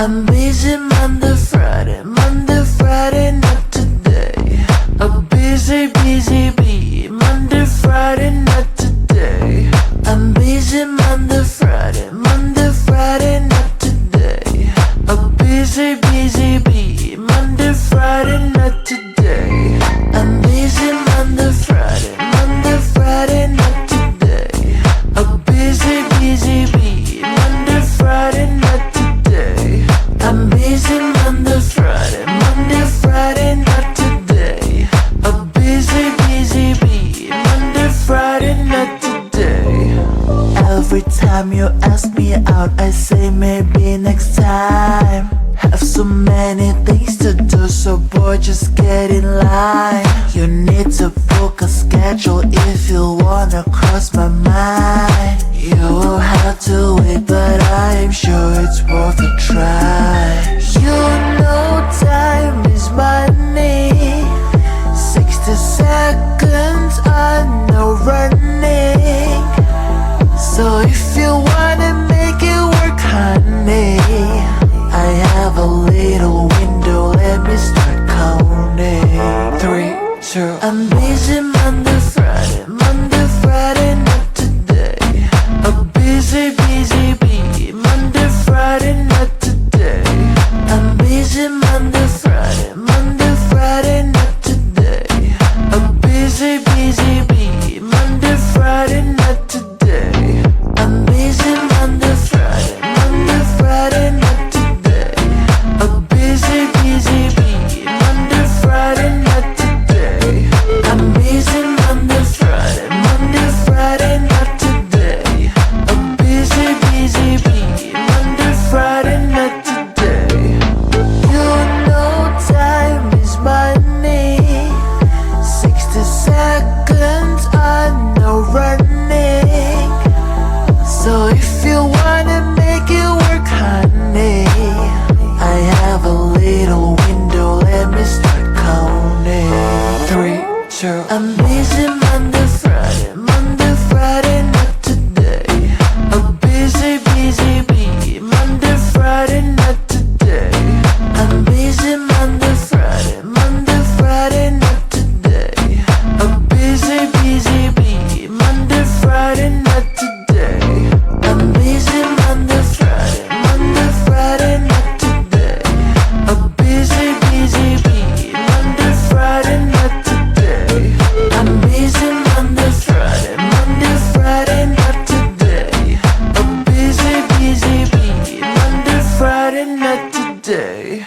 I'm busy Monday, Friday, not today. A busy, busy bee. Monday, Friday, not today. I'm busy Monday, Friday, not today. A busy, busy bee. Monday, Friday, not today. I'm busy Monday, Friday, not today. A busy, busy bee. Monday, Friday, not today. I'm busy Monday, Friday, not today. A busy, busy bee. Monday, Friday, not today. Every time you ask me out, I say maybe next time. Have so many things to do, so boy, just get in line. You need to book a schedule if you wanna cross my mind. You will have to wait, but I am sure it's worth a try. You know time is money. 60 seconds on no running. So if you wanna make it work, honey, I have a little window, let me start counting. 3, 2, I'm busy Monday, Friday, not today. A busy, busy bee. Monday, Friday, not today. I'm busy Monday, Friday, not today. A busy, busy bee. Monday, Friday, not today. I'm busy Monday, Friday, not today. A busy, busy bee. Monday, Friday, not today. I'm busy Monday, Friday, not today. A busy, busy bee. Monday, Friday, not today. You know time is money. 60 seconds on no running. So if you wanna make it work, honey, I have a little window, let me start counting. 3, 2, I'm busy Monday, Friday, not today. A busy, busy bee. Monday, Friday, not today. I'm busy Monday, Friday, not today. A busy, busy bee. Monday, Friday, not today. I'm busy Monday, Friday, not today. A busy, busy bee. Monday, Friday, not today. I'm busy Monday, Friday, not today. A busy, busy bee. Monday, Friday, not today.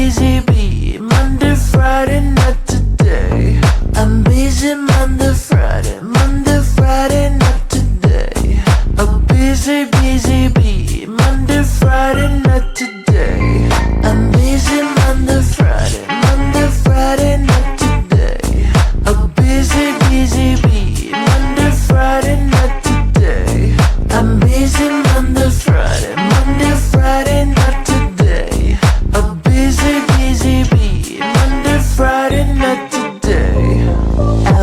busy bee. Monday, Friday, not today. I'm busy Monday, Friday, not today. A busy bee. Monday, Friday, not today. I'm busy Monday, Friday, not today. A busy bee. Monday, Friday, not today. I'm busy Monday, Friday, not today. A busy bee. Monday, Friday, not today.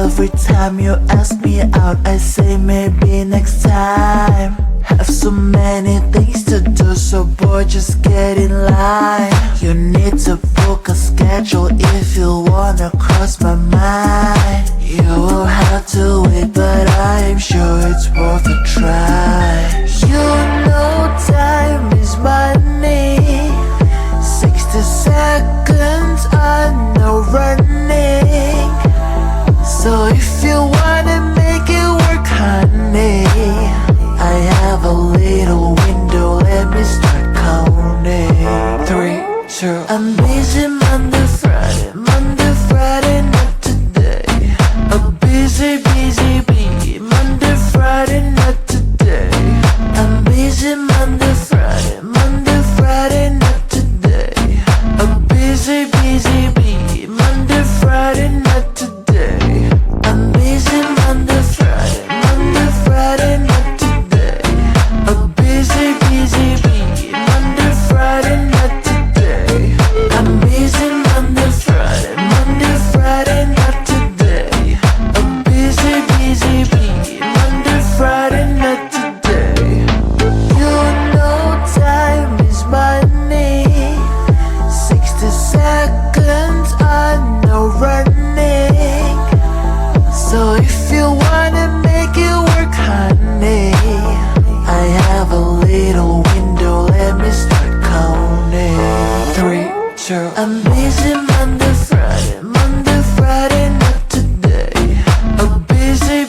Every time you ask me out, I say maybe next time. Have so many things to do, so boy, just get in line. You need to book a schedule if you wanna cross my mind. You will have to wait, but I am sure it's worth a try. You know time is money. 60 seconds on no running. So if you wanna make it work, honey, I have a little window, let me start counting. 3, 2, I'm busy Monday, Friday, not today. A busy bee. Monday, Friday, not today. I'm busy Monday, Friday, not today. A busy bee. Monday, Friday, not today. I'm busy Monday, Friday, not today. A busy bee. Monday, Friday, not today. I'm busy Monday, Friday, not today. A busy bee. Monday, Friday, not today. You know time is money. 60 seconds on no running. So if you wanna make it work, honey, I have a little window, let me start counting. 3, 2, I'm busy Monday, Friday, not today. A busy